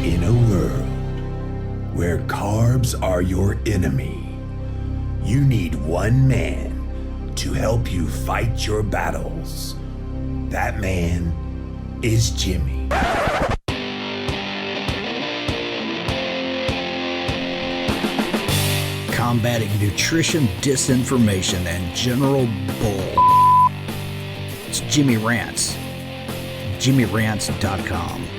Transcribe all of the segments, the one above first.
In a world where carbs are your enemy, you need one man to help you fight your battles. That man is Jimmy. Combating nutrition disinformation and general bull. It's Jimmy Rants. JimmyRants.com.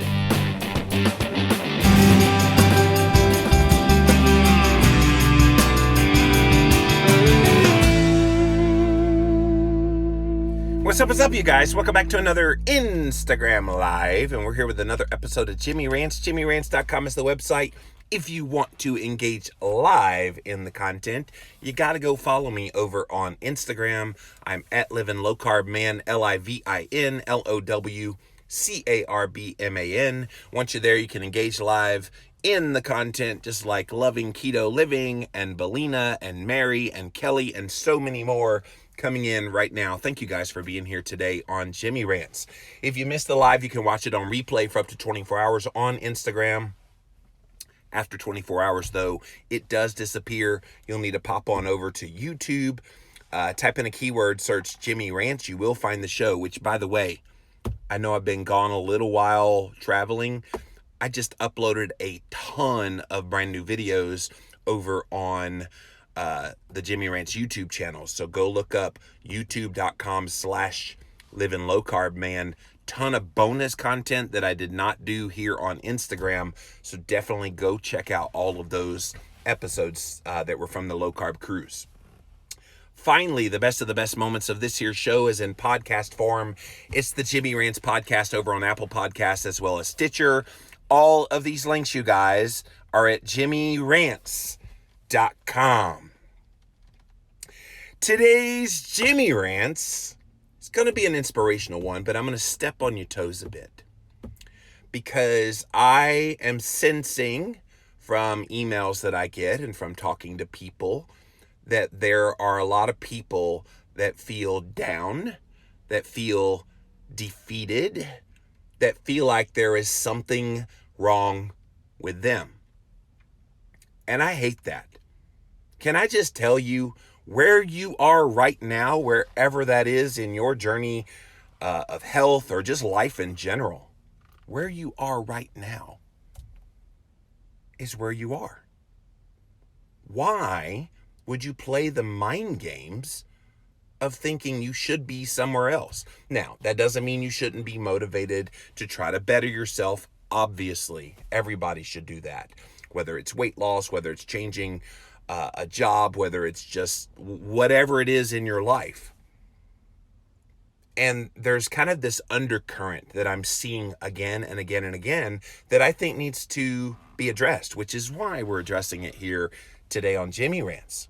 What's up, you guys? Welcome back to another Instagram Live, and we're here with another episode of Jimmy Rants. JimmyRants.com is the website. If you want to engage live in the content, you got to go follow me over on Instagram. I'm at Living Low Carb Man, LivinLowCarbMan. Once you're there, you can engage live in the content, just like Loving Keto Living and Belina and Mary and Kelly and so many more coming in right now. Thank you guys for being here today on Jimmy Rants. If you missed the live, you can watch it on replay for up to 24 hours on Instagram. After 24 hours, though, it does disappear. You'll need to pop on over to YouTube, type in a keyword, search Jimmy Rants. You will find the show, which, by the way, I know I've been gone a little while traveling. I just uploaded a ton of brand new videos over on the Jimmy Rants YouTube channel. So go look up youtube.com/livinglowcarbman. Ton of bonus content that I did not do here on Instagram. So definitely go check out all of those episodes that were from the Low Carb Cruise. Finally, the best of the best moments of this year's show is in podcast form. It's the Jimmy Rants podcast over on Apple Podcasts as well as Stitcher. All of these links, you guys, are at JimmyRants.com. Today's Jimmy Rants is going to be an inspirational one, but I'm going to step on your toes a bit because I am sensing from emails that I get and from talking to people that there are a lot of people that feel down, that feel defeated, that feel like there is something wrong with them. And I hate that. Can I just tell you where you are right now, wherever that is in your journey of health or just life in general, where you are right now is where you are. Why would you play the mind games of thinking you should be somewhere else? Now, that doesn't mean you shouldn't be motivated to try to better yourself. Obviously, everybody should do that. Whether it's weight loss, whether it's changing a job, whether it's just whatever it is in your life. And there's kind of this undercurrent that I'm seeing again and again and again that I think needs to be addressed, which is why we're addressing it here today on Jimmy Rants.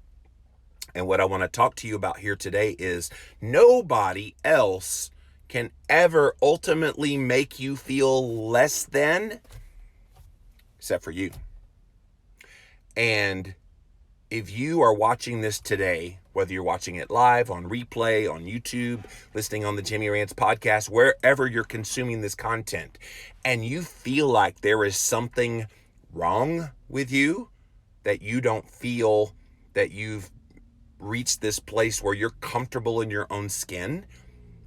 And what I want to talk to you about here today is nobody else can ever ultimately make you feel less than except for you. And if you are watching this today, whether you're watching it live, on replay, on YouTube, listening on the Jimmy Rants podcast, wherever you're consuming this content, and you feel like there is something wrong with you, that you don't feel that you've reached this place where you're comfortable in your own skin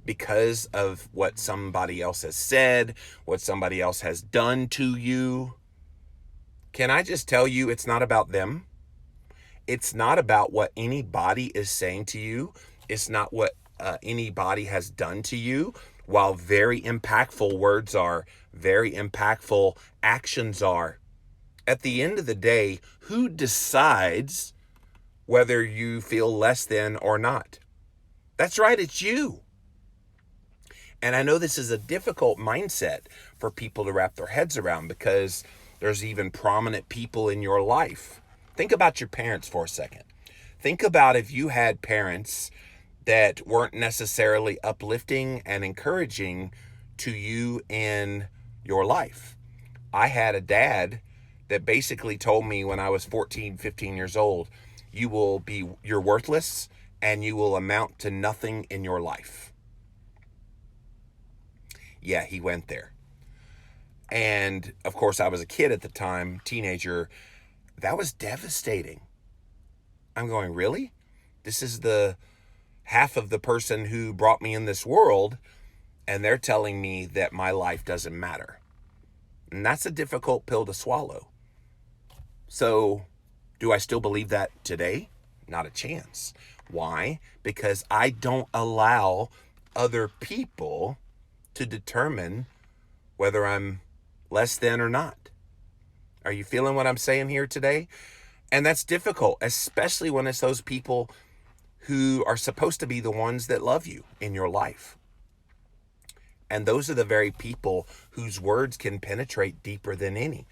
because of what somebody else has said, what somebody else has done to you, can I just tell you it's not about them? It's not about what anybody is saying to you. It's not what anybody has done to you. While very impactful words are, very impactful actions are, at the end of the day, who decides whether you feel less than or not? That's right, it's you. And I know this is a difficult mindset for people to wrap their heads around because there's even prominent people in your life. Think about your parents for a second. Think about if you had parents that weren't necessarily uplifting and encouraging to you in your life. I had a dad that basically told me when I was 14, 15 years old, you're worthless and you will amount to nothing in your life. Yeah, he went there. And of course, I was a kid at the time, teenager. That was devastating. I'm going, really? This is the half of the person who brought me in this world, and they're telling me that my life doesn't matter. And that's a difficult pill to swallow. So, do I still believe that today? Not a chance. Why? Because I don't allow other people to determine whether I'm less than or not. Are you feeling what I'm saying here today? And that's difficult, especially when it's those people who are supposed to be the ones that love you in your life. And those are the very people whose words can penetrate deeper than any.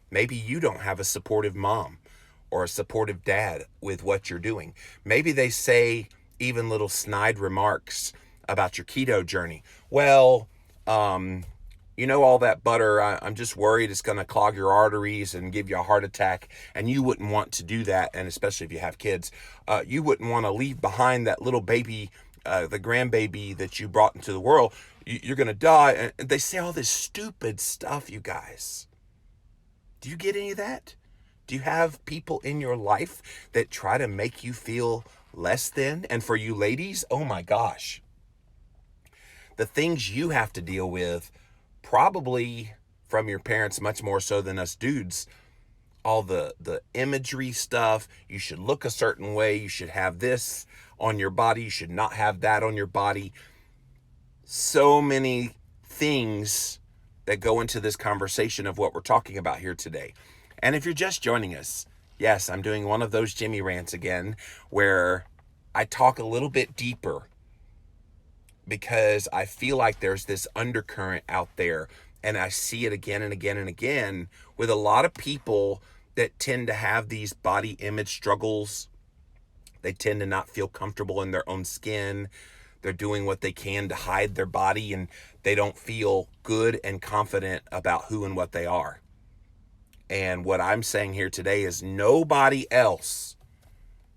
Maybe you don't have a supportive mom or a supportive dad with what you're doing. Maybe they say even little snide remarks about your keto journey. Well, you know, all that butter, I'm just worried it's going to clog your arteries and give you a heart attack. And you wouldn't want to do that. And especially if you have kids, you wouldn't want to leave behind that little baby, the grandbaby that you brought into the world. You're going to die. And they say all this stupid stuff, you guys. Do you get any of that? Do you have people in your life that try to make you feel less than? And for you ladies, oh my gosh. The things you have to deal with, probably from your parents much more so than us dudes. All the imagery stuff, you should look a certain way, you should have this on your body, you should not have that on your body. So many things that go into this conversation of what we're talking about here today. And if you're just joining us, yes, I'm doing one of those Jimmy rants again, where I talk a little bit deeper because I feel like there's this undercurrent out there, and I see it again and again and again with a lot of people that tend to have these body image struggles. They tend to not feel comfortable in their own skin. They're doing what they can to hide their body, and they don't feel good and confident about who and what they are. And what I'm saying here today is nobody else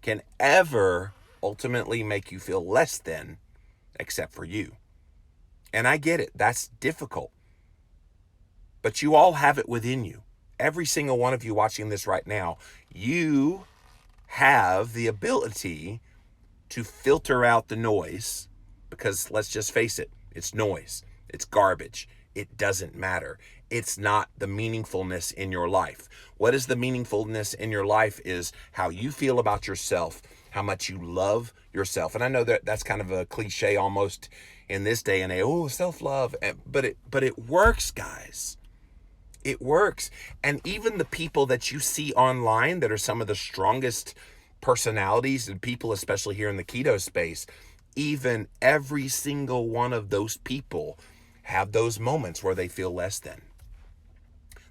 can ever ultimately make you feel less than except for you. And I get it. That's difficult. But you all have it within you. Every single one of you watching this right now, you have the ability to filter out the noise, because let's just face it, it's noise. It's garbage. It doesn't matter. It's not the meaningfulness in your life. What is the meaningfulness in your life is how you feel about yourself, how much you love yourself. And I know that that's kind of a cliche almost in this day and age. Oh, self-love. But it works, guys. It works. And even the people that you see online that are some of the strongest personalities and people, especially here in the keto space, even every single one of those people have those moments where they feel less than.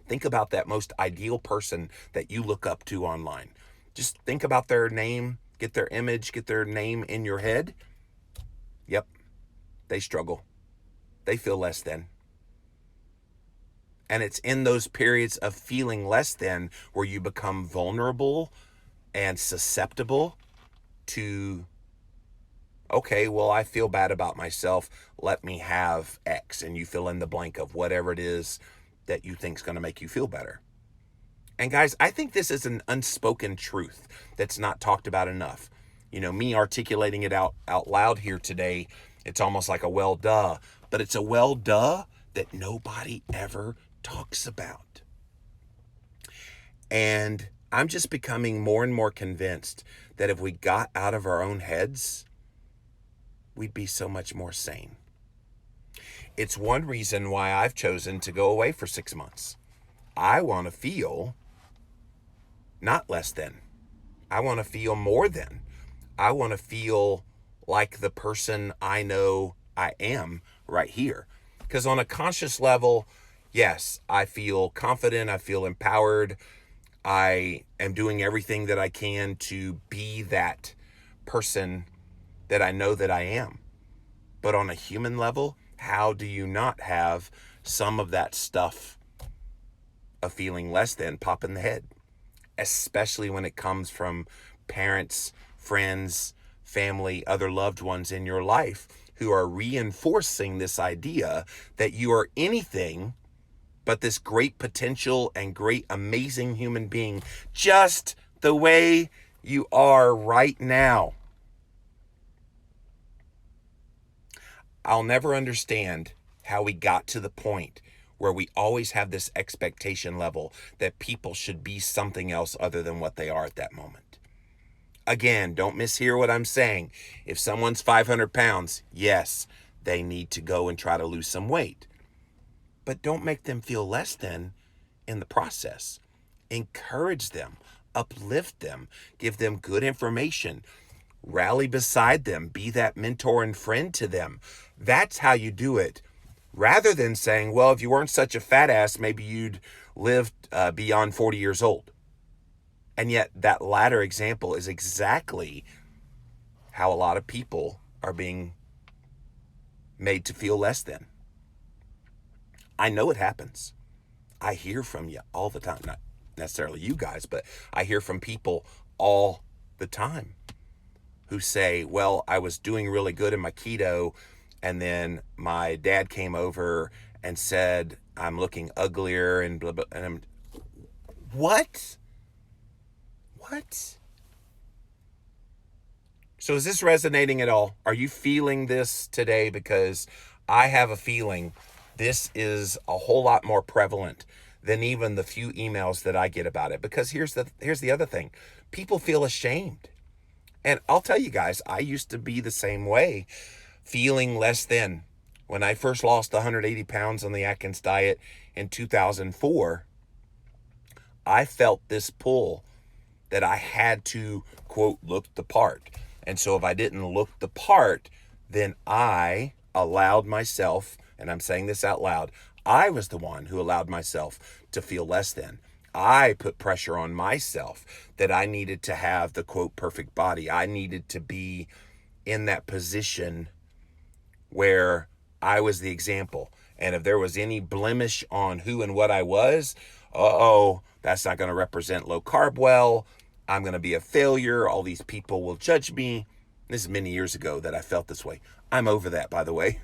Think about that most ideal person that you look up to online. Just think about their name, get their image, get their name in your head. Yep, they struggle. They feel less than. And it's in those periods of feeling less than where you become vulnerable and susceptible to, okay, well, I feel bad about myself. Let me have X. And you fill in the blank of whatever it is that you think is going to make you feel better. And guys, I think this is an unspoken truth that's not talked about enough. You know, me articulating it out loud here today, it's almost like a well duh, but it's a well duh that nobody ever talks about. And I'm just becoming more and more convinced that if we got out of our own heads, we'd be so much more sane. It's one reason why I've chosen to go away for 6 months. I want to feel not less than. I want to feel more than. I want to feel like the person I know I am right here. Because on a conscious level, yes, I feel confident. I feel empowered. I am doing everything that I can to be that person that I know that I am. But on a human level, how do you not have some of that stuff of feeling less than pop in the head? Especially when it comes from parents, friends, family, other loved ones in your life who are reinforcing this idea that you are anything but this great potential and great, amazing human being, just the way you are right now. I'll never understand how we got to the point where we always have this expectation level that people should be something else other than what they are at that moment. Again, don't mishear what I'm saying. If someone's 500 pounds, yes, they need to go and try to lose some weight. But don't make them feel less than in the process. Encourage them, uplift them, give them good information, rally beside them, be that mentor and friend to them. That's how you do it. Rather than saying, well, if you weren't such a fat ass, maybe you'd live beyond 40 years old. And yet that latter example is exactly how a lot of people are being made to feel less than. I know it happens. I hear from you all the time. Not necessarily you guys, but I hear from people all the time who say, well, I was doing really good in my keto, and then my dad came over and said, I'm looking uglier and blah, blah. And I'm, what? What? So is this resonating at all? Are you feeling this today? Because I have a feeling this is a whole lot more prevalent than even the few emails that I get about it. Because here's the other thing. People feel ashamed. And I'll tell you guys, I used to be the same way, feeling less than. When I first lost 180 pounds on the Atkins diet in 2004, I felt this pull that I had to, quote, look the part. And so if I didn't look the part, then I allowed myself, and I'm saying this out loud, I was the one who allowed myself to feel less than. I put pressure on myself that I needed to have the, quote, perfect body. I needed to be in that position where I was the example. And if there was any blemish on who and what I was, that's not going to represent low carb well. I'm going to be a failure. All these people will judge me. This is many years ago that I felt this way. I'm over that, by the way.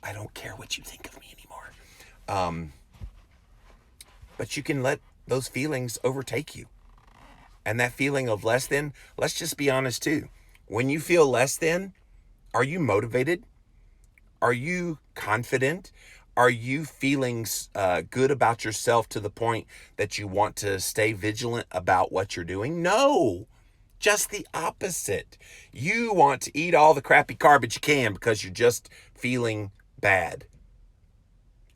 I don't care what you think of me anymore. But you can let those feelings overtake you. And that feeling of less than, let's just be honest too. When you feel less than, are you motivated? Are you confident? Are you feeling good about yourself to the point that you want to stay vigilant about what you're doing? No, just the opposite. You want to eat all the crappy garbage you can because you're just feeling bad.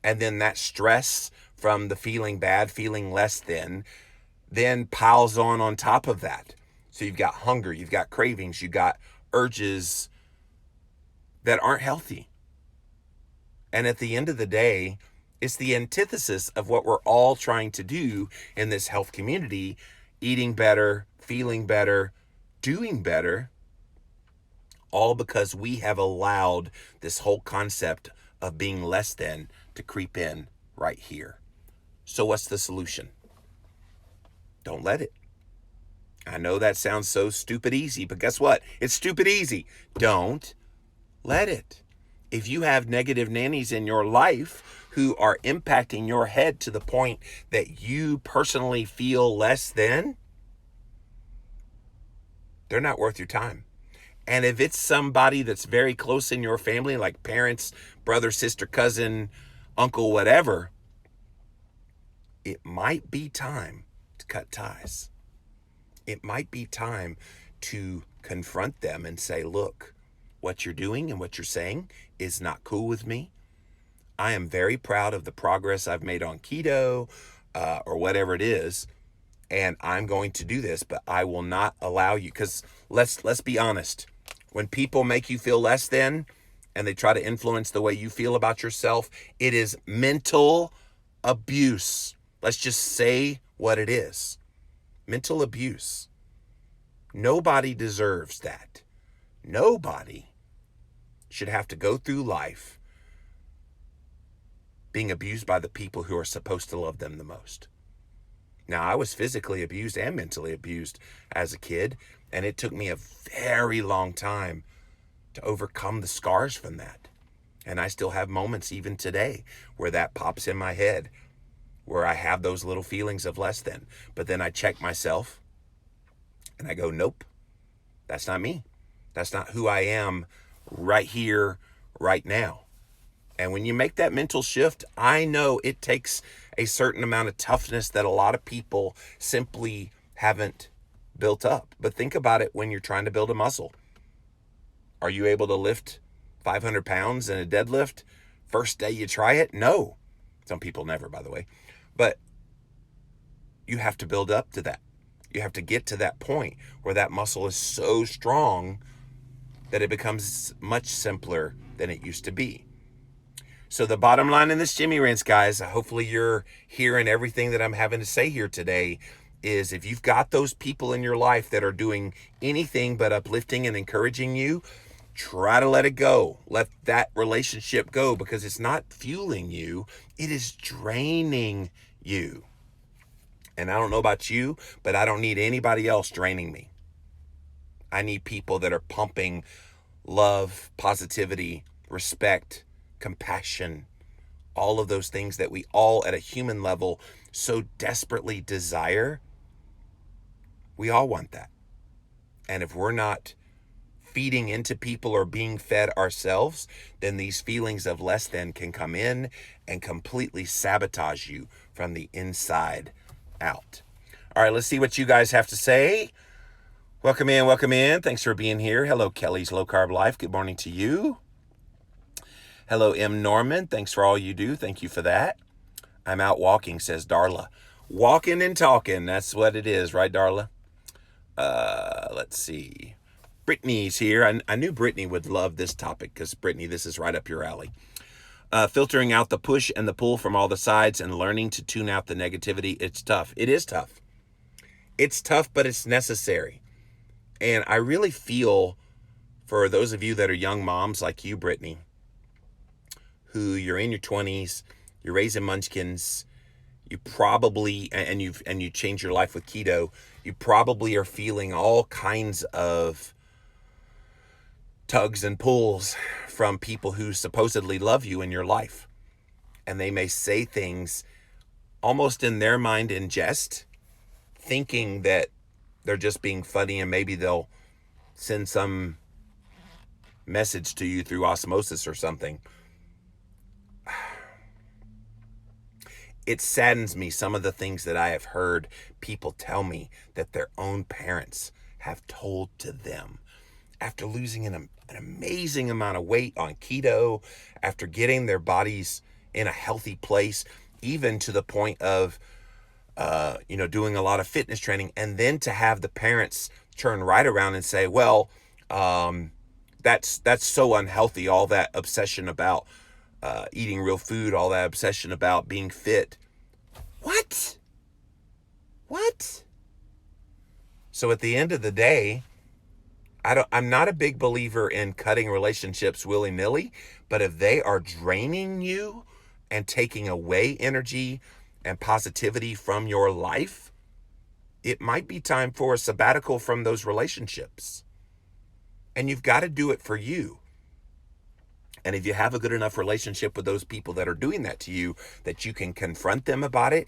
And then that stress from the feeling bad, feeling less than, then piles on top of that. So you've got hunger, you've got cravings, you've got urges that aren't healthy. And at the end of the day, it's the antithesis of what we're all trying to do in this health community: eating better, feeling better, doing better, all because we have allowed this whole concept of being less than to creep in right here. So what's the solution? Don't let it. I know that sounds so stupid easy, but guess what? It's stupid easy. Don't let it. If you have negative nannies in your life who are impacting your head to the point that you personally feel less than, they're not worth your time. And if it's somebody that's very close in your family, like parents, brother, sister, cousin, uncle, whatever, it might be time to cut ties. It might be time to confront them and say, look, what you're doing and what you're saying is not cool with me. I am very proud of the progress I've made on keto or whatever it is, and I'm going to do this, but I will not allow you, because let's be honest. When people make you feel less than and they try to influence the way you feel about yourself, it is mental abuse. Let's just say what it is. Mental abuse. Nobody deserves that. Nobody should have to go through life being abused by the people who are supposed to love them the most. Now, I was physically abused and mentally abused as a kid, and it took me a very long time to overcome the scars from that. And I still have moments even today where that pops in my head, where I have those little feelings of less than. But then I check myself and I go, nope, that's not me. That's not who I am right here, right now. And when you make that mental shift, I know it takes a certain amount of toughness that a lot of people simply haven't built up. But think about it when you're trying to build a muscle. Are you able to lift 500 pounds in a deadlift? First day you try it? No. Some people never, by the way. But you have to build up to that. You have to get to that point where that muscle is so strong that it becomes much simpler than it used to be. So the bottom line in this Jimmy Rants, guys, hopefully you're hearing everything that I'm having to say here today, is if you've got those people in your life that are doing anything but uplifting and encouraging you, try to let it go. Let that relationship go, because it's not fueling you. It is draining you. And I don't know about you, but I don't need anybody else draining me. I need people that are pumping love, positivity, respect, compassion, all of those things that we all at a human level so desperately desire. We all want that. And if we're not feeding into people or being fed ourselves, then these feelings of less than can come in and completely sabotage you from the inside out. All right, let's see what you guys have to say. Welcome in, welcome in. Thanks for being here. Hello, Kelly's Low Carb Life. Good morning to you. Hello, M. Norman. Thanks for all you do. Thank you for that. I'm out walking, says Darla. Walking and talking. That's what it is, right, Darla? Let's see. Brittany's here. I knew Brittany would love this topic because, Brittany, this is right up your alley. Filtering out the push and the pull from all the sides and learning to tune out the negativity. It's tough. It is tough. It's tough, but it's necessary. And I really feel for those of you that are young moms like you, Brittany, who you're in your 20s, you're raising munchkins, you probably, and you change your life with keto, you probably are feeling all kinds of tugs and pulls from people who supposedly love you in your life. And they may say things almost in their mind in jest, thinking that they're just being funny, and maybe they'll send some message to you through osmosis or something. It saddens me, some of the things that I have heard people tell me that their own parents have told to them after losing an amazing amount of weight on keto, after getting their bodies in a healthy place, even to the point of doing a lot of fitness training, and then to have the parents turn right around and say, well, that's so unhealthy, all that obsession about eating real food, all that obsession about being fit. What? So at the end of the day, I'm not a big believer in cutting relationships willy-nilly, but if they are draining you and taking away energy and positivity from your life, it might be time for a sabbatical from those relationships. And you've got to do it for you. And if you have a good enough relationship with those people that are doing that to you, that you can confront them about it.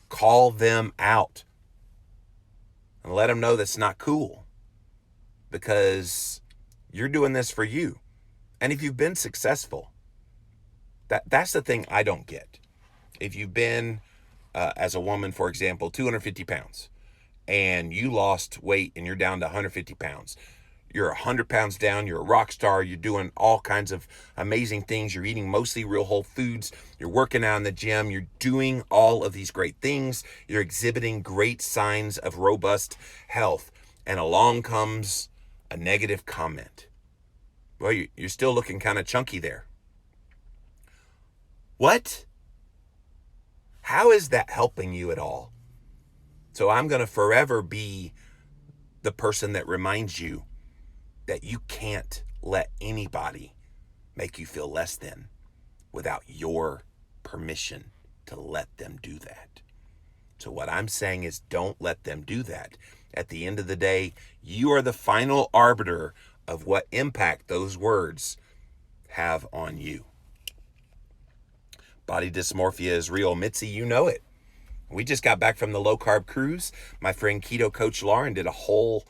Call them out. And let them know that's not cool. Because you're doing this for you. And if you've been successful, that's the thing I don't get. If you've been, as a woman, for example, 250 pounds, and you lost weight and you're down to 150 pounds, you're 100 pounds down, you're a rock star, you're doing all kinds of amazing things, you're eating mostly real whole foods, you're working out in the gym, you're doing all of these great things, you're exhibiting great signs of robust health, and along comes a negative comment. Well, you're still looking kind of chunky there. What? How is that helping you at all? So I'm going to forever be the person that reminds you that you can't let anybody make you feel less than without your permission to let them do that. So what I'm saying is, don't let them do that. At the end of the day, you are the final arbiter of what impact those words have on you. Body dysmorphia is real. Mitzi, you know it. We just got back from the low carb cruise. My friend Keto Coach Lauren did a whole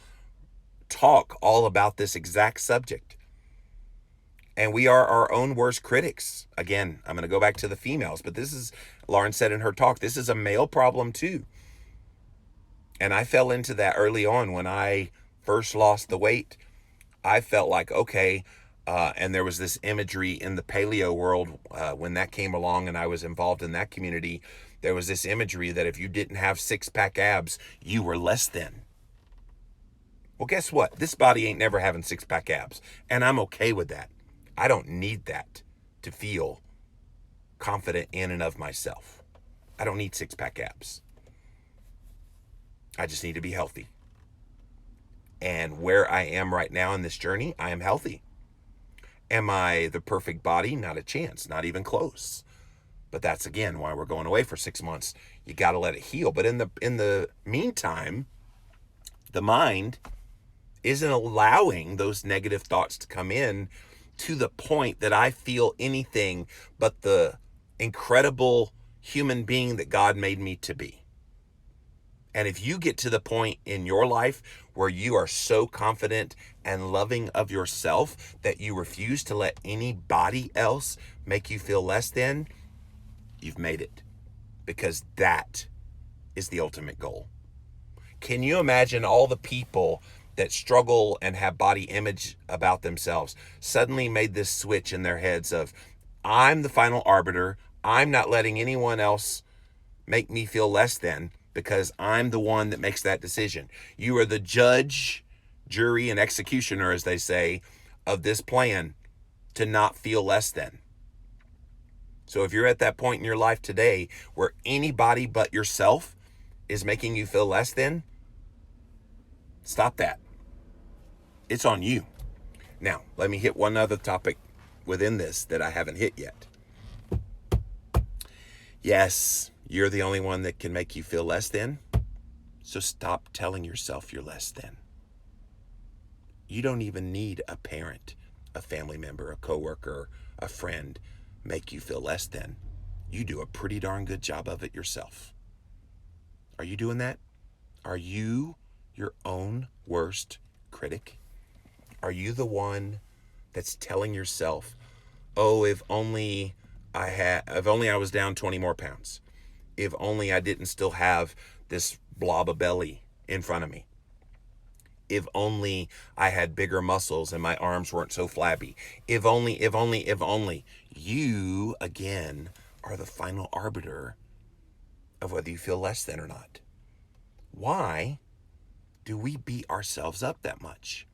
talk all about this exact subject. And we are our own worst critics. Again, I'm going to go back to the females, but this is, Lauren said in her talk, this is a male problem too. And I fell into that early on when I first lost the weight. I felt like, okay, and there was this imagery in the paleo world when that came along and I was involved in that community. There was this imagery that if you didn't have six-pack abs, you were less than. Well, guess what? This body ain't never having six-pack abs, and I'm okay with that. I don't need that to feel confident in and of myself. I don't need six-pack abs. I just need to be healthy. And where I am right now in this journey, I am healthy. Am I the perfect body? Not a chance, not even close. But that's, again, why we're going away for 6 months. You got to let it heal. But in the meantime, the mind isn't allowing those negative thoughts to come in to the point that I feel anything but the incredible human being that God made me to be. And if you get to the point in your life where you are so confident and loving of yourself that you refuse to let anybody else make you feel less than, you've made it. Because that is the ultimate goal. Can you imagine all the people that struggle and have body image about themselves suddenly made this switch in their heads of, I'm the final arbiter. I'm not letting anyone else make me feel less than, because I'm the one that makes that decision. You are the judge, jury, and executioner, as they say, of this plan to not feel less than. So if you're at that point in your life today where anybody but yourself is making you feel less than, stop that. It's on you. Now, let me hit one other topic within this that I haven't hit yet. Yes, you're the only one that can make you feel less than. So stop telling yourself you're less than. You don't even need a parent, a family member, a coworker, a friend make you feel less than. You do a pretty darn good job of it yourself. Are you doing that? Are you your own worst critic? Are you the one that's telling yourself, oh, if only I was down 20 more pounds. If only I didn't still have this blob of belly in front of me. If only I had bigger muscles and my arms weren't so flabby. If only. You, again, are the final arbiter of whether you feel less than or not. Why do we beat ourselves up that much?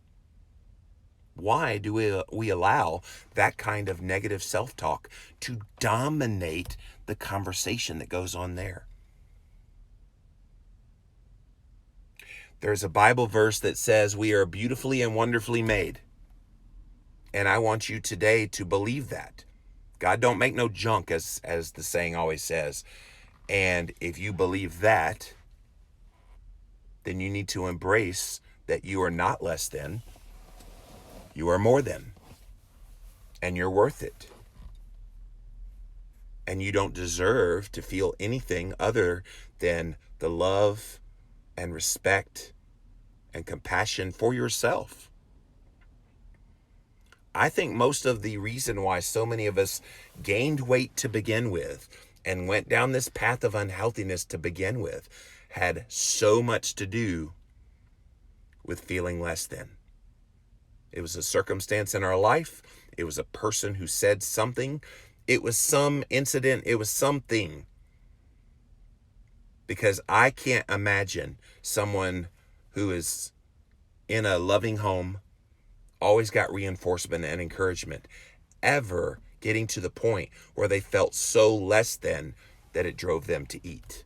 Why do we allow that kind of negative self-talk to dominate the conversation that goes on there? There's a Bible verse that says we are beautifully and wonderfully made. And I want you today to believe that. God don't make no junk, as the saying always says. And if you believe that, then you need to embrace that you are not less than. You are more than. And you're worth it. And you don't deserve to feel anything other than the love and respect and compassion for yourself. I think most of the reason why so many of us gained weight to begin with and went down this path of unhealthiness to begin with had so much to do with feeling less than. It was a circumstance in our life. It was a person who said something. It was some incident. It was something. Because I can't imagine someone who is in a loving home, always got reinforcement and encouragement, ever getting to the point where they felt so less than that it drove them to eat.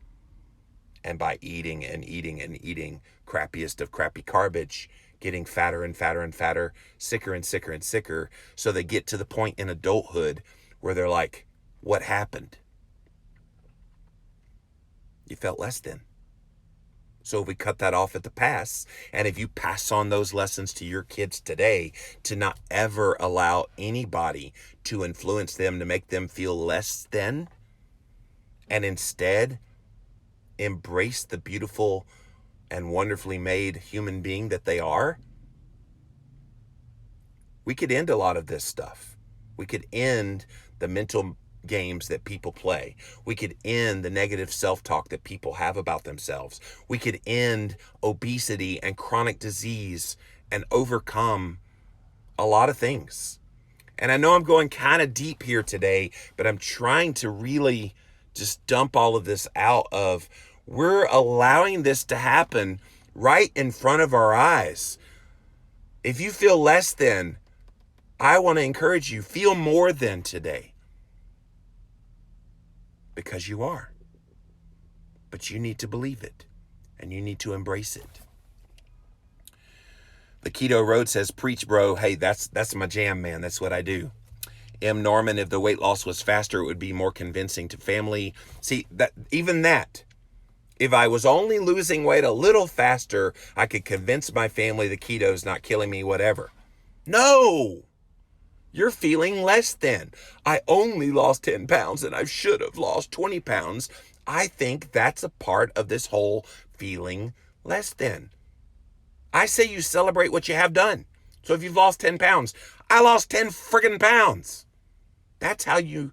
And by eating and eating and eating crappiest of crappy garbage, getting fatter and fatter and fatter, sicker and sicker and sicker, so they get to the point in adulthood where they're like, what happened? You felt less than. So if we cut that off at the pass, and if you pass on those lessons to your kids today, to not ever allow anybody to influence them to make them feel less than, and instead embrace the beautiful and wonderfully made human being that they are, we could end a lot of this stuff. We could end the mental games that people play. We could end the negative self-talk that people have about themselves. We could end obesity and chronic disease and overcome a lot of things. And I know I'm going kind of deep here today, but I'm trying to really just dump all of this out of, we're allowing this to happen right in front of our eyes. If you feel less than, I want to encourage you, feel more than today. Because you are. But you need to believe it. And you need to embrace it. The Keto Road says, preach, bro. Hey, that's my jam, man. That's what I do. M. Norman, if the weight loss was faster, it would be more convincing to family. See, that, if I was only losing weight a little faster, I could convince my family the keto's not killing me, whatever. No! You're feeling less than. I only lost 10 pounds and I should have lost 20 pounds. I think that's a part of this whole feeling less than. I say you celebrate what you have done. So if you've lost 10 pounds, I lost 10 friggin' pounds. That's how you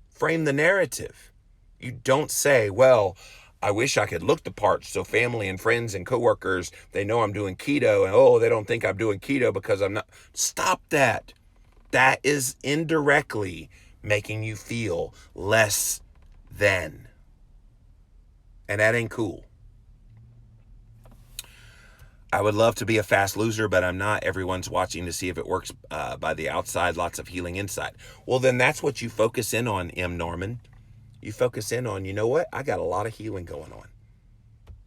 frame the narrative. You don't say, well, I wish I could look the part so family and friends and coworkers, they know I'm doing keto, and oh, they don't think I'm doing keto because I'm not. Stop that. That is indirectly making you feel less than. And that ain't cool. I would love to be a fast loser, but I'm not. Everyone's watching to see if it works by the outside, lots of healing inside. Well, then that's what you focus in on, M. Norman. You focus in on, you know what? I got a lot of healing going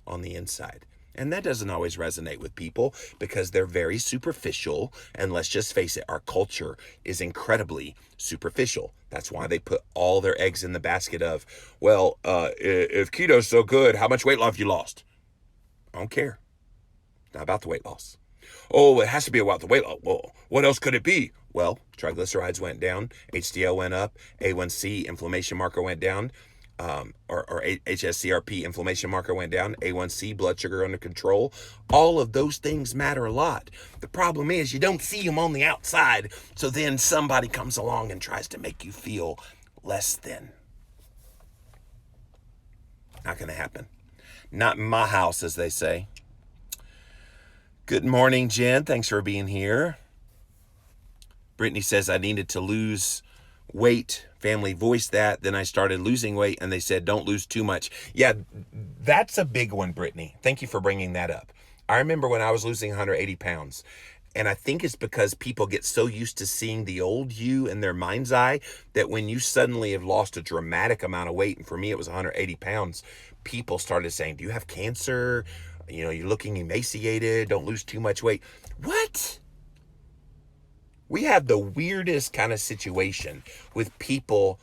on the inside. And that doesn't always resonate with people because they're very superficial. And let's just face it, our culture is incredibly superficial. That's why they put all their eggs in the basket of, well, if keto's so good, how much weight have you lost? I don't care. Not about the weight loss. Oh, it has to be about the weight loss. Well, what else could it be? Well, triglycerides went down, HDL went up, A1C inflammation marker went down, or HSCRP inflammation marker went down, A1C blood sugar under control. All of those things matter a lot. The problem is you don't see them on the outside, so then somebody comes along and tries to make you feel less than. Not going to happen. Not in my house, as they say. Good morning, Jen. Thanks for being here. Brittany says, I needed to lose weight. Family voiced that. Then I started losing weight and they said, don't lose too much. Yeah, that's a big one, Brittany. Thank you for bringing that up. I remember when I was losing 180 pounds. And I think it's because people get so used to seeing the old you in their mind's eye that when you suddenly have lost a dramatic amount of weight, and for me it was 180 pounds, people started saying, do you have cancer? You know, you're looking emaciated. Don't lose too much weight. What? We have the weirdest kind of situation with people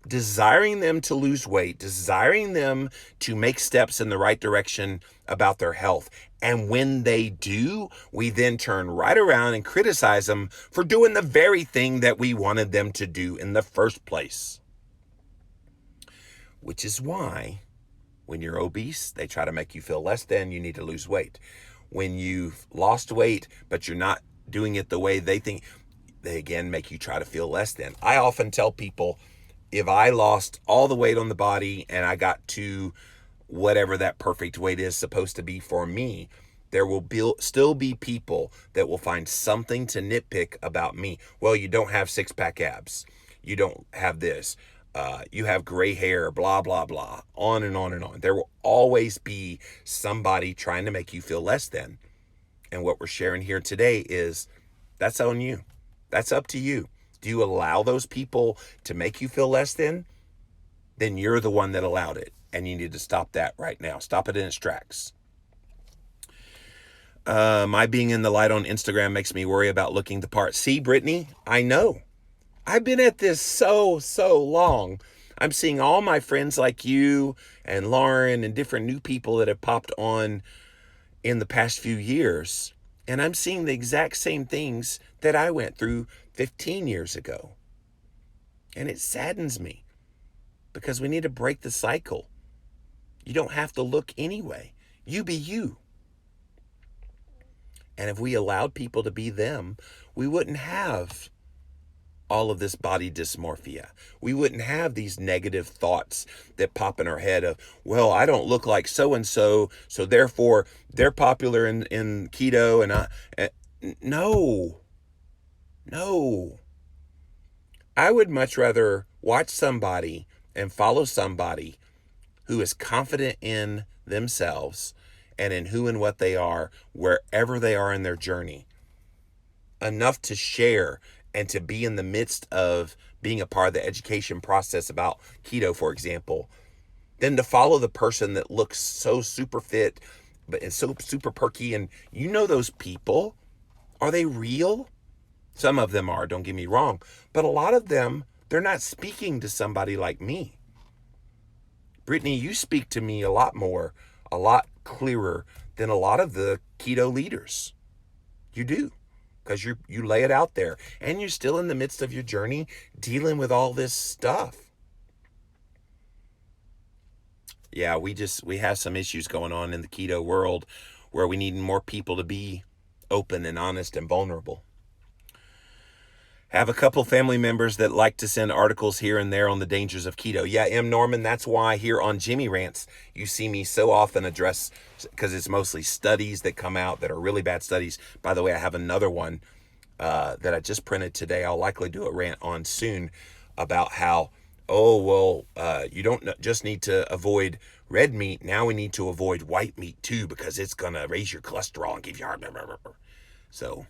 desiring them to lose weight, desiring them to make steps in the right direction about their health. And when they do, we then turn right around and criticize them for doing the very thing that we wanted them to do in the first place. Which is why when you're obese, they try to make you feel less than, you need to lose weight. When you've lost weight, but you're not doing it the way they think, they again make you try to feel less than. I often tell people, if I lost all the weight on the body and I got to whatever that perfect weight is supposed to be for me, there will still be people that will find something to nitpick about me. Well, you don't have six-pack abs. You don't have this. You have gray hair, blah, blah, blah, on and on and on. There will always be somebody trying to make you feel less than. And what we're sharing here today is that's on you. That's up to you. Do you allow those people to make you feel less than? Then you're the one that allowed it. And you need to stop that right now. Stop it in its tracks. My being in the light on Instagram makes me worry about looking the part. See, Brittany, I know. I've been at this so long. I'm seeing all my friends like you and Lauren and different new people that have popped on in the past few years. And I'm seeing the exact same things that I went through 15 years ago. And it saddens me because we need to break the cycle. You don't have to look anyway. You be you. And if we allowed people to be them, we wouldn't have all of this body dysmorphia. We wouldn't have these negative thoughts that pop in our head of, well, I don't look like so-and-so, so therefore they're popular in keto no. I would much rather watch somebody and follow somebody who is confident in themselves and in who and what they are, wherever they are in their journey, enough to share and to be in the midst of being a part of the education process about keto, for example, than to follow the person that looks so super fit but is so super perky. And you know those people. Are they real? Some of them are, don't get me wrong. But a lot of them, they're not speaking to somebody like me. Brittany, you speak to me a lot more, a lot clearer than a lot of the keto leaders. You do. Because you lay it out there. And you're still in the midst of your journey dealing with all this stuff. Yeah, we have some issues going on in the keto world where we need more people to be open and honest and vulnerable. Have a couple family members that like to send articles here and there on the dangers of keto. Yeah, M. Norman, that's why here on Jimmy Rants, you see me so often address, because it's mostly studies that come out that are really bad studies. By the way, I have another one that I just printed today. I'll likely do a rant on soon about how, you don't just need to avoid red meat. Now we need to avoid white meat too, because it's going to raise your cholesterol and give you heart. So,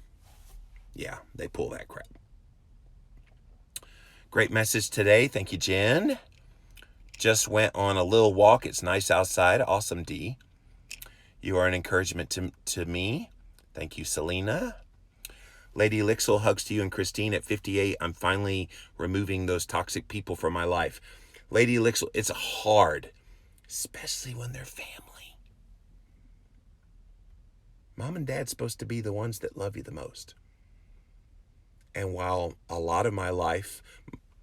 yeah, they pull that crap. Great message today. Thank you, Jen. Just went on a little walk. It's nice outside. Awesome, D. You are an encouragement to me. Thank you, Selena. Lady Lixel, hugs to you and Christine at 58. I'm finally removing those toxic people from my life. Lady Lixel, it's hard, especially when they're family. Mom and Dad's supposed to be the ones that love you the most. And while a lot of my life,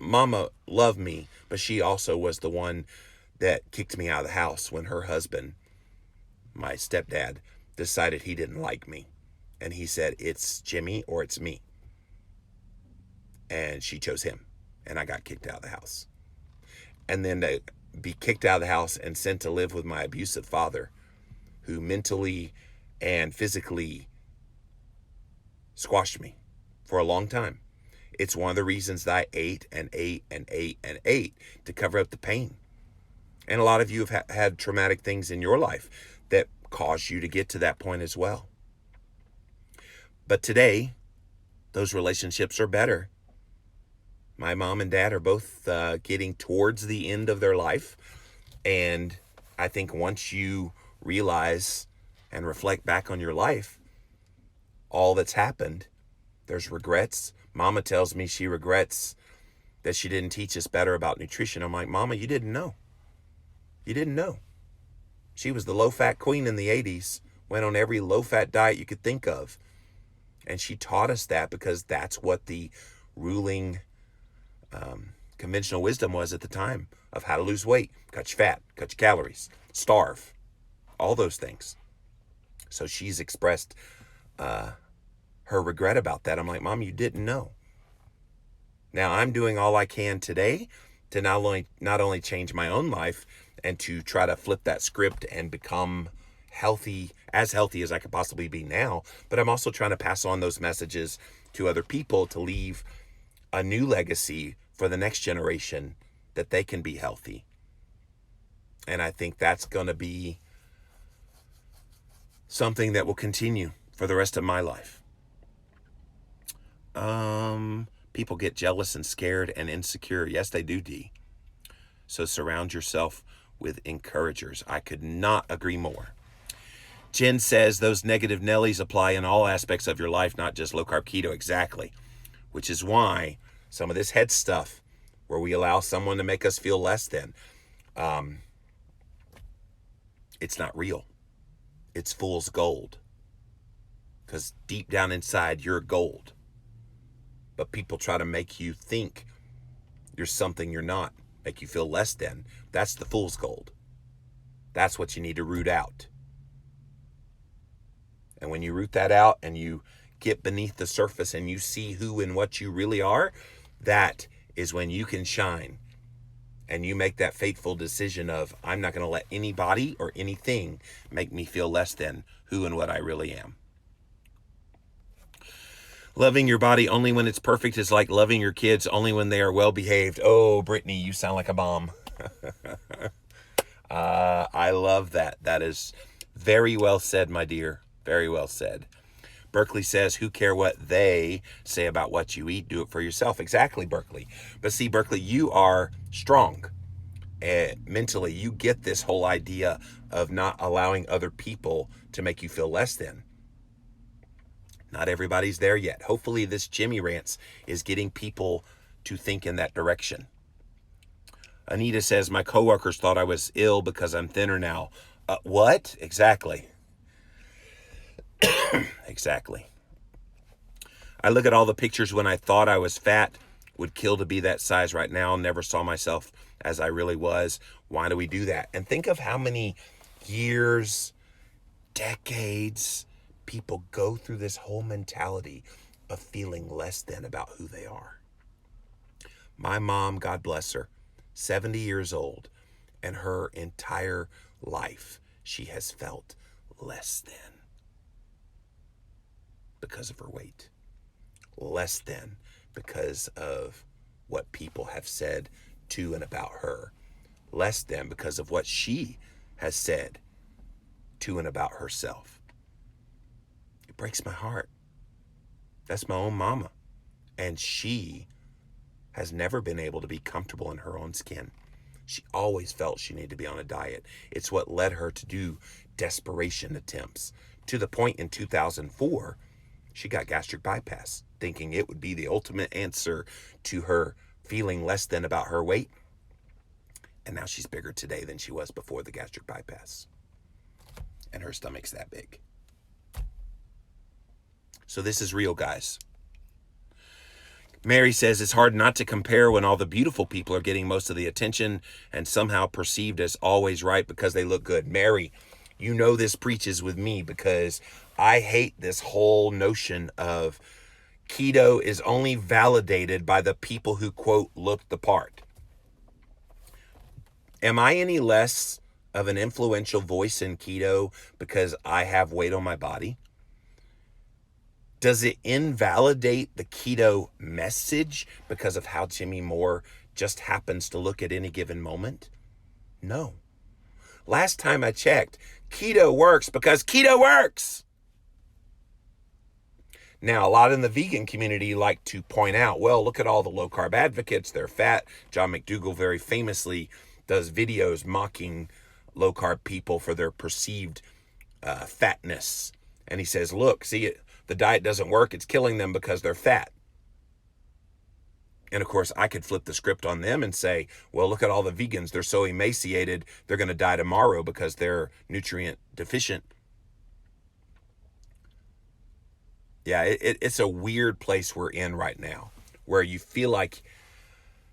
Mama loved me, but she also was the one that kicked me out of the house when her husband, my stepdad, decided he didn't like me. And he said, it's Jimmy or it's me. And she chose him. And I got kicked out of the house. And then to be kicked out of the house and sent to live with my abusive father, who mentally and physically squashed me for a long time. It's one of the reasons that I ate to cover up the pain. And a lot of you have had traumatic things in your life that caused you to get to that point as well. But today, those relationships are better. My mom and dad are both getting towards the end of their life. And I think once you realize and reflect back on your life, all that's happened, there's regrets. Mama tells me she regrets that she didn't teach us better about nutrition. I'm like, Mama, you didn't know. You didn't know. She was the low-fat queen in the 80s, went on every low-fat diet you could think of. And she taught us that because that's what the ruling conventional wisdom was at the time of how to lose weight, cut your fat, cut your calories, starve, all those things. So she's expressed her regret about that. I'm like, Mom, you didn't know. Now I'm doing all I can today to not only change my own life and to try to flip that script and become healthy as I could possibly be now, but I'm also trying to pass on those messages to other people to leave a new legacy for the next generation that they can be healthy. And I think that's going to be something that will continue for the rest of my life. People get jealous and scared and insecure. Yes, they do, D. So surround yourself with encouragers. I could not agree more. Jen says those negative Nellies apply in all aspects of your life, not just low carb keto. Exactly. Which is why some of this head stuff where we allow someone to make us feel less than. It's not real. It's fool's gold. Because deep down inside, you're gold. But people try to make you think you're something you're not, make you feel less than. That's the fool's gold. That's what you need to root out. And when you root that out and you get beneath the surface and you see who and what you really are, that is when you can shine. And you make that fateful decision of, I'm not going to let anybody or anything make me feel less than who and what I really am. Loving your body only when it's perfect is like loving your kids only when they are well behaved. Oh, Brittany, you sound like a mom. I love that. That is very well said, my dear. Very well said. Berkeley says, who care what they say about what you eat? Do it for yourself. Exactly, Berkeley. But see, Berkeley, you are strong. Mentally, you get this whole idea of not allowing other people to make you feel less than. Not everybody's there yet. Hopefully this Jimmy Rants is getting people to think in that direction. Anita says, my coworkers thought I was ill because I'm thinner now. What? Exactly. Exactly. I look at all the pictures when I thought I was fat, would kill to be that size right now, never saw myself as I really was. Why do we do that? And think of how many years, decades, people go through this whole mentality of feeling less than about who they are. My mom, God bless her, 70 years old, and her entire life, she has felt less than because of her weight. Less than because of what people have said to and about her. Less than because of what she has said to and about herself. It breaks my heart. That's my own mama. And she has never been able to be comfortable in her own skin. She always felt she needed to be on a diet. It's what led her to do desperation attempts, to the point in 2004, she got gastric bypass, thinking it would be the ultimate answer to her feeling less than about her weight. And now she's bigger today than she was before the gastric bypass. And her stomach's that big. So this is real, guys. Mary says it's hard not to compare when all the beautiful people are getting most of the attention and somehow perceived as always right because they look good. Mary, you know this preaches with me because I hate this whole notion of keto is only validated by the people who, quote, look the part. Am I any less of an influential voice in keto because I have weight on my body? Does it invalidate the keto message because of how Jimmy Moore just happens to look at any given moment? No. Last time I checked, keto works because keto works. Now, a lot in the vegan community like to point out, well, look at all the low-carb advocates. They're fat. John McDougall very famously does videos mocking low-carb people for their perceived fatness. And he says, look, see, the diet doesn't work. It's killing them because they're fat. And, of course, I could flip the script on them and say, well, look at all the vegans. They're so emaciated, they're going to die tomorrow because they're nutrient deficient. Yeah, it's a weird place we're in right now where you feel like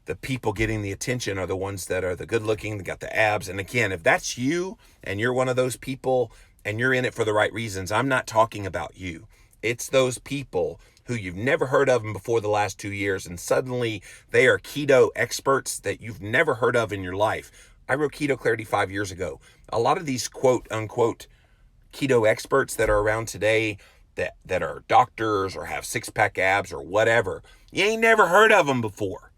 the people getting the attention are the ones that are the good looking, that got the abs. And again, if that's you and you're one of those people and you're in it for the right reasons, I'm not talking about you. It's those people who you've never heard of them before the last 2 years, and suddenly they are keto experts that you've never heard of in your life. I wrote Keto Clarity 5 years ago. A lot of these quote unquote keto experts that are around today that are doctors or have six-pack abs or whatever, you ain't never heard of them before.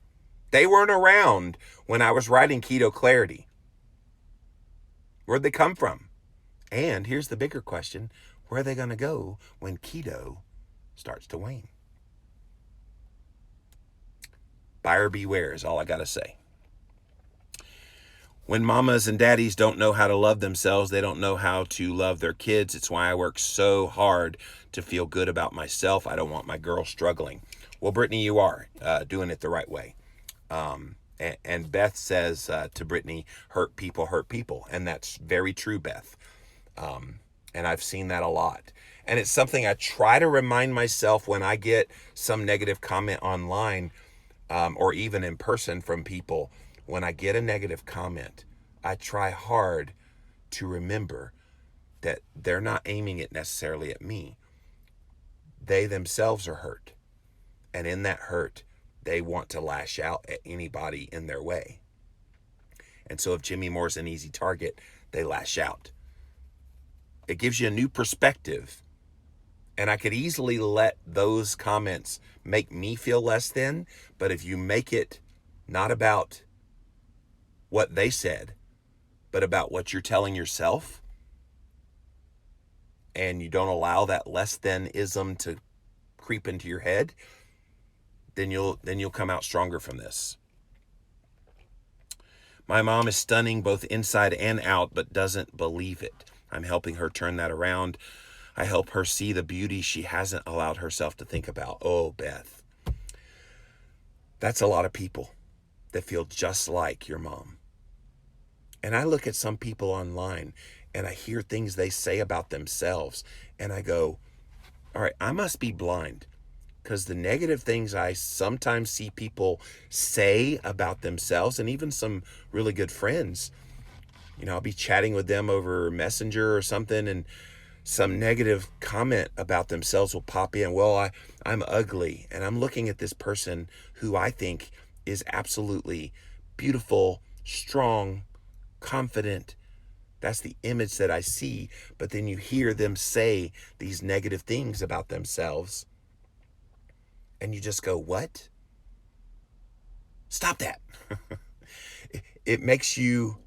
They weren't around when I was writing Keto Clarity. Where'd they come from? And here's the bigger question, where are they going to go when keto starts to wane? Buyer beware is all I got to say. When mamas and daddies don't know how to love themselves, they don't know how to love their kids. It's why I work so hard to feel good about myself. I don't want my girl struggling. Well, Brittany, you are doing it the right way. And Beth says to Brittany, hurt people. And that's very true, Beth. And I've seen that a lot. And it's something I try to remind myself when I get some negative comment online, or even in person from people. When I get a negative comment, I try hard to remember that they're not aiming it necessarily at me. They themselves are hurt. And in that hurt, they want to lash out at anybody in their way. And so if Jimmy Moore's an easy target, they lash out. It gives you a new perspective. And I could easily let those comments make me feel less than, but if you make it not about what they said, but about what you're telling yourself, and you don't allow that less than-ism to creep into your head, then you'll come out stronger from this. My mom is stunning both inside and out, but doesn't believe it. I'm helping her turn that around. I help her see the beauty she hasn't allowed herself to think about. Oh, Beth. That's a lot of people that feel just like your mom. And I look at some people online and I hear things they say about themselves and I go, all right, I must be blind, because the negative things I sometimes see people say about themselves, and even some really good friends, I'll be chatting with them over Messenger or something, and some negative comment about themselves will pop in. Well, I'm ugly, and I'm looking at this person who I think is absolutely beautiful, strong, confident. That's the image that I see. But then you hear them say these negative things about themselves, and you just go, what? Stop that. It makes you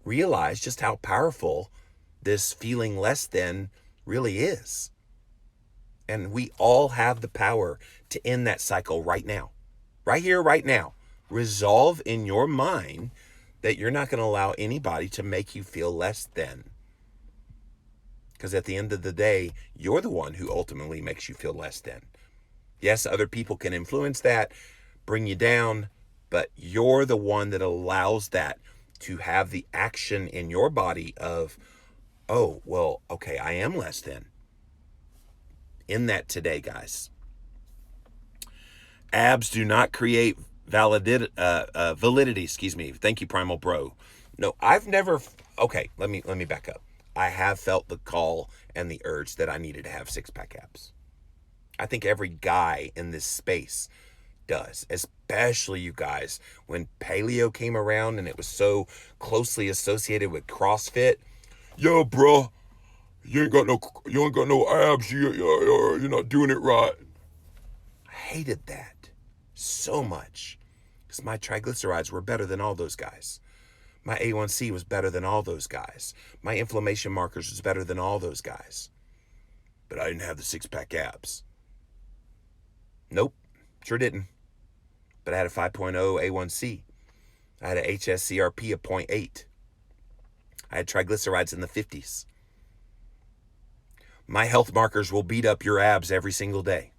realize just how powerful this feeling less than really is. And we all have the power to end that cycle right now. Right here, right now. Resolve in your mind that you're not going to allow anybody to make you feel less than. Because at the end of the day, you're the one who ultimately makes you feel less than. Yes, other people can influence that, bring you down, but you're the one that allows that to have the action in your body of, oh, well, okay, I am less than. In that today, guys. Abs do not create validity. Thank you, Primal Bro. No, I've never. Okay, let me back up. I have felt the call and the urge that I needed to have six-pack abs. I think every guy in this space does, especially you guys. When paleo came around and it was so closely associated with CrossFit, yo, bro, you ain't got no abs. You're not doing it right. I hated that so much because my triglycerides were better than all those guys. My A1C was better than all those guys. My inflammation markers was better than all those guys. But I didn't have the six-pack abs. Nope, sure didn't. But I had a 5.0 A1C. I had a HSCRP of 0.8. I had triglycerides in the 50s. My health markers will beat up your abs every single day.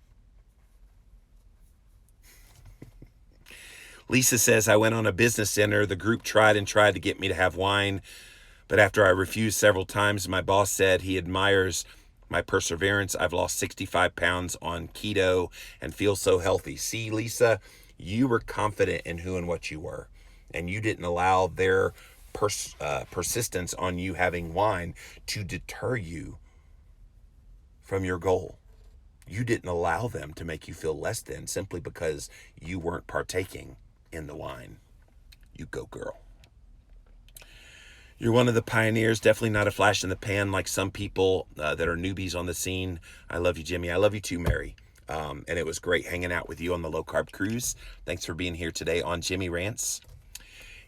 Lisa says, I went on a business dinner. The group tried to get me to have wine. But after I refused several times, my boss said he admires my perseverance. I've lost 65 pounds on keto and feel so healthy. See, Lisa, you were confident in who and what you were. And you didn't allow their persistence on you having wine to deter you from your goal. You didn't allow them to make you feel less than simply because you weren't partaking in the wine. You go, girl. You're one of the pioneers, definitely not a flash in the pan like some people that are newbies on the scene. I love you, Jimmy. I love you too, Mary. And it was great hanging out with you on the low carb cruise. Thanks for being here today on Jimmy Rants.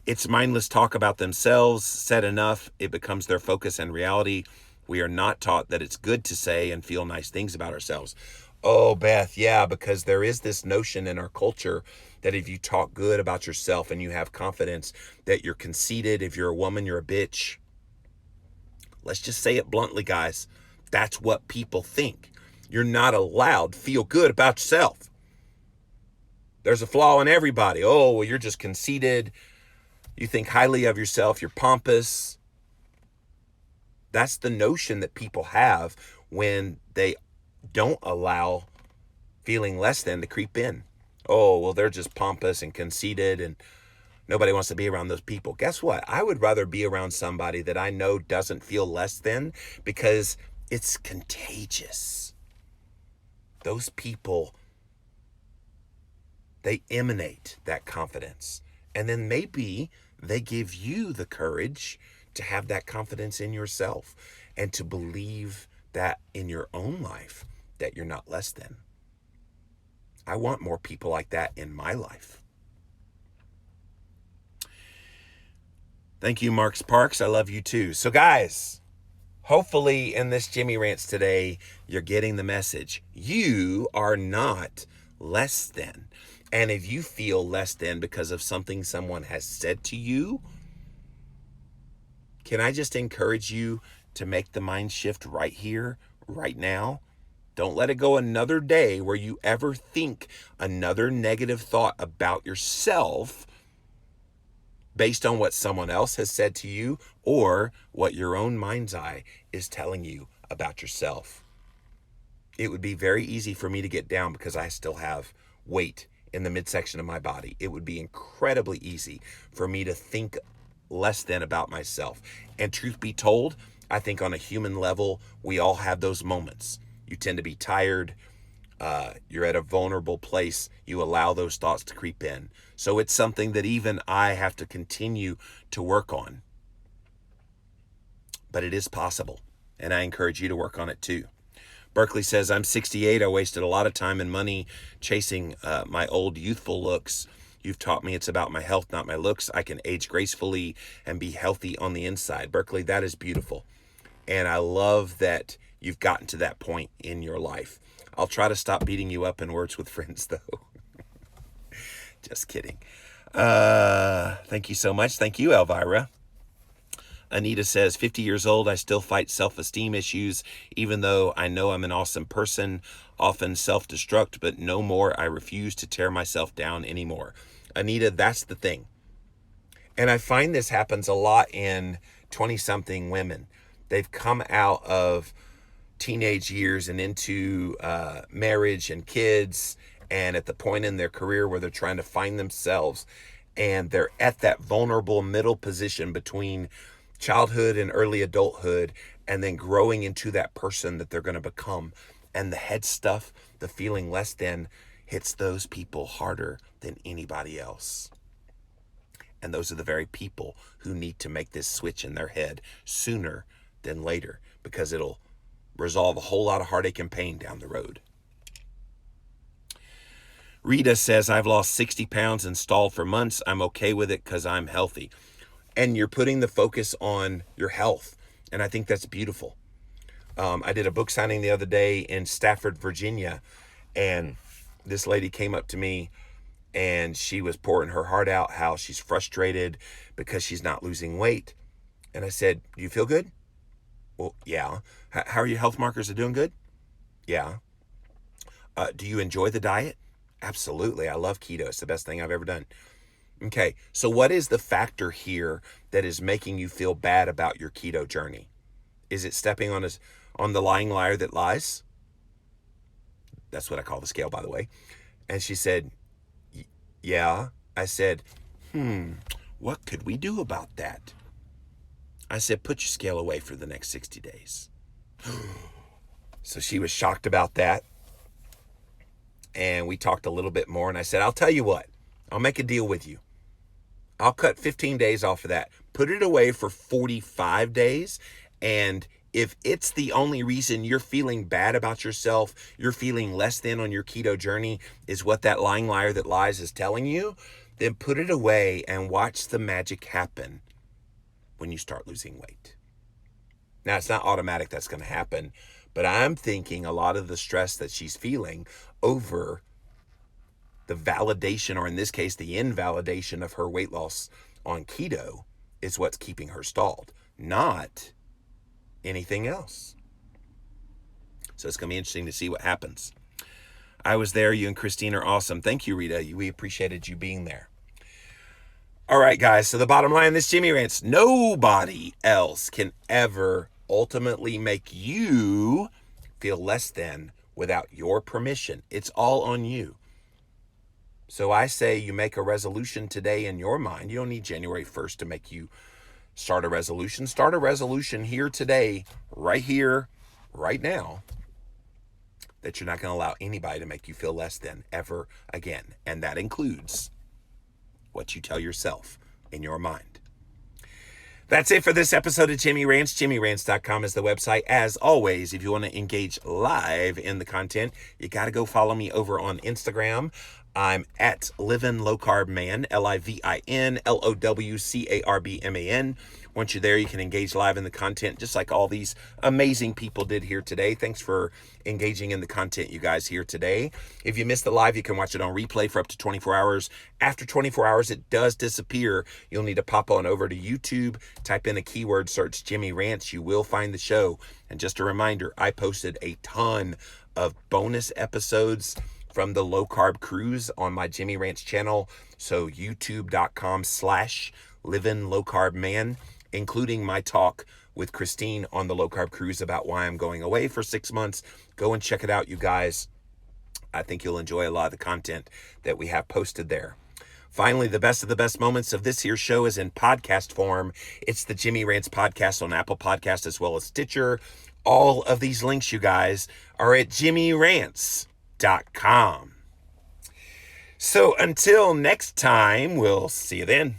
It's mindless talk about themselves. Said enough, it becomes their focus and reality. We are not taught that it's good to say and feel nice things about ourselves. Oh, Beth, yeah, because there is this notion in our culture that if you talk good about yourself and you have confidence, that you're conceited. If you're a woman, you're a bitch. Let's just say it bluntly, guys. That's what people think. You're not allowed to feel good about yourself. There's a flaw in everybody. Oh, well, you're just conceited. You think highly of yourself. You're pompous. That's the notion that people have when they don't allow feeling less than to creep in. Oh, well, they're just pompous and conceited and nobody wants to be around those people. Guess what? I would rather be around somebody that I know doesn't feel less than, because it's contagious. Those people, they emanate that confidence. And then maybe they give you the courage to have that confidence in yourself and to believe that in your own life that you're not less than. I want more people like that in my life. Thank you, Mark Sparks. I love you too. So guys, hopefully in this Jimmy Rants today, you're getting the message. You are not less than. And if you feel less than because of something someone has said to you, can I just encourage you to make the mind shift right here, right now? Don't let it go another day where you ever think another negative thought about yourself based on what someone else has said to you or what your own mind's eye is telling you about yourself. It would be very easy for me to get down because I still have weight in the midsection of my body. It would be incredibly easy for me to think less than about myself. And truth be told, I think on a human level, we all have those moments. You tend to be tired. You're at a vulnerable place. You allow those thoughts to creep in. So it's something that even I have to continue to work on. But it is possible. And I encourage you to work on it too. Berkeley says, I'm 68. I wasted a lot of time and money chasing my old youthful looks. You've taught me it's about my health, not my looks. I can age gracefully and be healthy on the inside. Berkeley, that is beautiful. And I love that you've gotten to that point in your life. I'll try to stop beating you up in Words with Friends, though. Just kidding. Thank you so much. Thank you, Elvira. Anita says, 50 years old, I still fight self-esteem issues, even though I know I'm an awesome person, often self-destruct, but no more. I refuse to tear myself down anymore. Anita, that's the thing. And I find this happens a lot in 20-something women. They've come out of teenage years and into marriage and kids, and at the point in their career where they're trying to find themselves, and they're at that vulnerable middle position between childhood and early adulthood, and then growing into that person that they're going to become. And the head stuff, the feeling less than, hits those people harder than anybody else. And those are the very people who need to make this switch in their head sooner than later, because it'll resolve a whole lot of heartache and pain down the road. Rita says, I've lost 60 pounds and stalled for months. I'm okay with it because I'm healthy. And you're putting the focus on your health. And I think that's beautiful. I did a book signing the other day in Stafford, Virginia. And this lady came up to me and she was pouring her heart out, how she's frustrated because she's not losing weight. And I said, do you feel good? Well, yeah. How are your health markers? Are doing good? Yeah. Do you enjoy the diet? Absolutely. I love keto. It's the best thing I've ever done. Okay, so what is the factor here that is making you feel bad about your keto journey? Is it stepping on the lying liar that lies? That's what I call the scale, by the way. And she said, yeah. I said, what could we do about that? I said, put your scale away for the next 60 days. So she was shocked about that. And we talked a little bit more. And I said, I'll tell you what, I'll make a deal with you. I'll cut 15 days off of that. Put it away for 45 days. And if it's the only reason you're feeling bad about yourself, you're feeling less than on your keto journey, is what that lying liar that lies is telling you, then put it away and watch the magic happen when you start losing weight. Now, it's not automatic that's going to happen, but I'm thinking a lot of the stress that she's feeling over the validation, or in this case, the invalidation of her weight loss on keto, is what's keeping her stalled, not anything else. So it's going to be interesting to see what happens. I was there. You and Christine are awesome. Thank you, Rita. We appreciated you being there. All right, guys. So the bottom line, this Jimmy Rants, nobody else can ever ultimately make you feel less than without your permission. It's all on you. So I say you make a resolution today in your mind. You don't need January 1st to make you start a resolution. Start a resolution here today, right here, right now, that you're not going to allow anybody to make you feel less than ever again. And that includes what you tell yourself in your mind. That's it for this episode of Jimmy Rants. JimmyRants.com is the website. As always, if you want to engage live in the content, you got to go follow me over on Instagram. I'm at Livin' Low Carb Man, LIVIN LOWCARBMAN. Once you're there, you can engage live in the content, just like all these amazing people did here today. Thanks for engaging in the content, you guys, here today. If you missed the live, you can watch it on replay for up to 24 hours. After 24 hours, it does disappear. You'll need to pop on over to YouTube, type in a keyword search, Jimmy Rants. You will find the show. And just a reminder, I posted a ton of bonus episodes from the low carb cruise on my Jimmy Rants channel. So youtube.com/Livin' Low Carb Man, including my talk with Christine on the low carb cruise about why I'm going away for 6 months. Go and check it out, you guys. I think you'll enjoy a lot of the content that we have posted there. Finally, the best of the best moments of this here show is in podcast form. It's the Jimmy Rants podcast on Apple Podcast as well as Stitcher. All of these links, you guys, are at JimmyRants.com. So until next time, we'll see you then.